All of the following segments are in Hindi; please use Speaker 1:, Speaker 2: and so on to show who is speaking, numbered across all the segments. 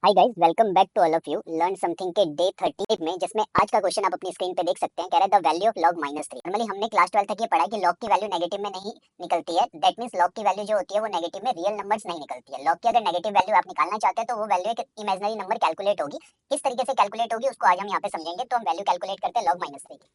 Speaker 1: Hi guys, welcome back to all of you learn something के डे 30 में, जिसमें आज का क्वेश्चन आप अपनी स्क्रीन पे देख सकते हैं। कह रहा है the value of log -3। Normally हमने क्लास 12 तक ये पढ़ा है कि log की वैल्यू नेगेटिव में नहीं निकलती है। दैट मींस log की वैल्यू जो होती है वो नेगेटिव में रियल नंबर्स नहीं निकलती है। log की अगर नेगेटिव वैल्यू आप निकालना चाहते हैं तो वो वैल्यू एक इमेजिनरी नंबर कैलकुलेट होगी। किस तरीके से कैलकुलेट होगी उसको आज हम यहाँ पे समझेंगे। तो हम वैल्यू कैलकुलेट करते हैं log -3 की।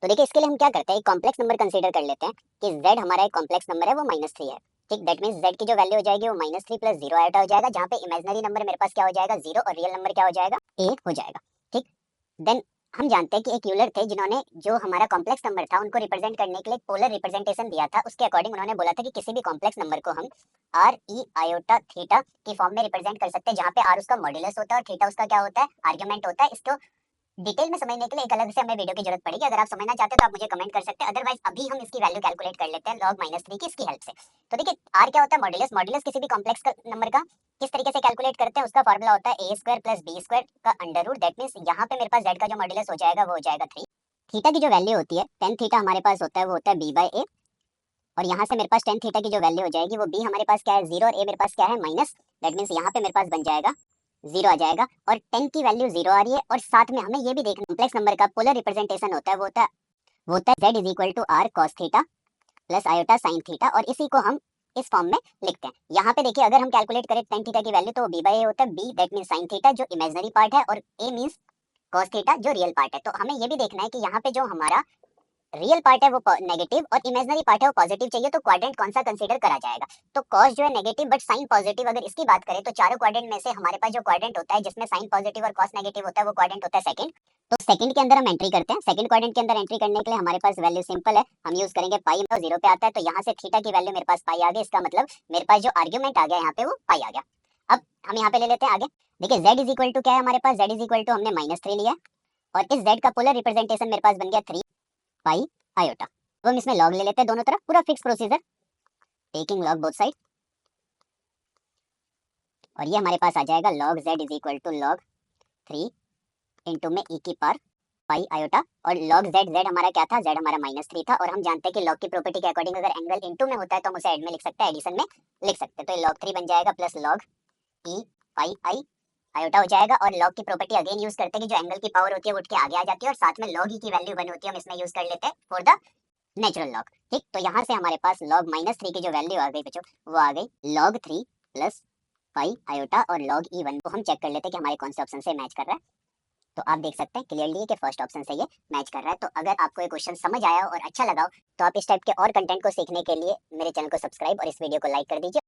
Speaker 1: तो देखिए, इसके लिए हम क्या करते हैं, एक कॉम्प्लेक्स नंबर कंसीडर कर लेते हैं कि z हमारा एक कॉम्प्लेक्स नंबर है, वो -3 है। ठीक, दैट मींस z की जो वैल्यू हो जाएगी वो -3 + 0 आयोटा हो जाएगा, जहाँ पे इमेजिनरी नंबर मेरे पास क्या हो जाएगा, 0, और रियल नंबर क्या हो जाएगा, a हो जाएगा। ठीक, देन हम जानते हैं कि एक यूलर थे जिन्होंने जो हमारा कॉम्प्लेक्स नंबर था उनको रिप्रेजेंट करने के लिए पोलर रिप्रेजेंटेशन दिया था। उसके अकॉर्डिंग उन्होंने बोला था कि किसी भी कॉम्प्लेक्स नंबर को हम r e आयोटा थीटा की फॉर्म में रिप्रेजेंट कर सकते हैं, जहाँ पे r उसका मॉड्यूलस होता है और थीटा उसका क्या होता है, आर्गुमेंट होता है। इसको डिटेल में समझने के लिए एक अलग से हमें वीडियो की जरूरत पड़ेगी। अगर आप समझना चाहते हो तो आप मुझे कमेंट कर सकते हैं, अदरवाइज अभी हम इसकी वैल्यू कैलकुलेट कर लेते हैं log -3 की इसकी हेल्प से। तो देखिए, r क्या होता है, मॉड्यूलस। मॉड्यूलस किसी भी कॉम्प्लेक्स नंबर का किस तरीके से कैलकुलेट करते हैं, उसका फॉर्मूला होता है a² + b² का अंडर रूट। दैट मींस यहाँ पे मेरे पास z का जो मॉड्यूलस हो जाएगा वो हो जाएगा 3। थीटा की जो वैल्यू होती है tan थीटा हमारे पास होता है, वो होता है b/a। और यहाँ से मेरे पास tan थीटा की जो वैल्यू हो जाएगी वो b हमारे पास क्या है, 0, और a मेरे पास क्या है, माइनस। दैट मींस यहाँ पे मेरे पास बन जाएगा 0 आ जाएगा, और 10 की वैल्यू 0 आ रही है। और साथ में हमें ये भी देखना, कॉम्प्लेक्स नंबर का पोलर रिप्रेजेंटेशन होता है, वो होता है z = r cos theta plus iota sin theta, और इसी को हम इस फॉर्म में लिखते हैं। यहाँ पे देखिए, अगर हम कैलकुलेट करें tan थीटा की वैल्यू तो वो b/a होता है। b that means sin theta जो इमेजिनरी पार्ट है, और a मींस cos थीटा जो रियल पार्ट है। तो हमें ये भी देखना है कि यहाँ पे जो हमारा रियल पार्ट है वो नेगेटिव और इमेजिनरी पार्ट है वो पॉजिटिव चाहिए, तो क्वाड्रेंट कौन सा कंसीडर करा जाएगा। तो cos जो है नेगेटिव बट साइन पॉजिटिव, अगर इसकी बात करें तो चारों क्वाड्रेंट में से हमारे पास जो क्वाड्रेंट होता है जिसमें साइन पॉजिटिव और cos नेगेटिव होता है वो क्वाड्रेंट होता है सेकंड। तो सेकंड के अंदर हम एंट्री करते हैं। सेकंड क्वाड्रेंट के अंदर एंट्री करने के लिए हमारे पास वैल्यू सिंपल है, हम यूज करेंगे पाई। 0 पे आता है तो यहाँ से थीटा की वैल्यू मेरे पास पाई आ गई। इसका मतलब मेरे पास जो आर्ग्यूमेंट आ गया यहाँ पे वो पाई आ गया। अब हम यहाँ पे ले लेते हैं आगे। देखिए, z = क्या है हमारे पास, z = हमने -3 लिया है, और इस z का पोलर रिप्रेजेंटेशन मेरे पास बन गया 3 पाई आयोटा। अब हम इसमें लॉग ले लेते हैं दोनों तरफ, पूरा fix procedure, taking log both side. और ये हमारे पास आ जाएगा log z = log 3 इंटू में e की पावर पाई आयोटा। और log z हमारा क्या था, z हमारा -3 था। और हम जानते हैं कि log की प्रॉपर्टी के अकॉर्डिंग अगर एंगल इंटू में होता है तो हम उसे ऐड में लिख सकते हैं, एडिशन में लिख सकते हैं। तो ये log 3 बन जाएगा प्लस log e पाई आई आयोटा हो जाएगा। और log की प्रॉपर्टी अगेन यूज करते हैं कि जो एंगल की पावर होती है वो उठ के आगे आ जाती है, और साथ में log e की वैल्यू 1 होती है, हम इसमें यूज कर लेते हैं फॉर द नेचुरल लॉग। ठीक, तो यहाँ से हमारे पास log -3 की जो वैल्यू आ गई बच्चों, वो आ गई log 3 प्लस पाई आयोटा। और log e1 को हम चेक कर लेते हैं कि हमारे कौन से ऑप्शन से मैच कर रहा है। तो आप देख सकते हैं क्लियरली कि फर्स्ट ऑप्शन से ये मैच कर रहा है। तो अगर आपको ये क्वेश्चन समझ आया हो और अच्छा लगा हो तो आप इस टाइप के और कंटेंट को सीखने के लिए मेरे चैनल को सब्सक्राइब और इस वीडियो को लाइक कर दीजिए।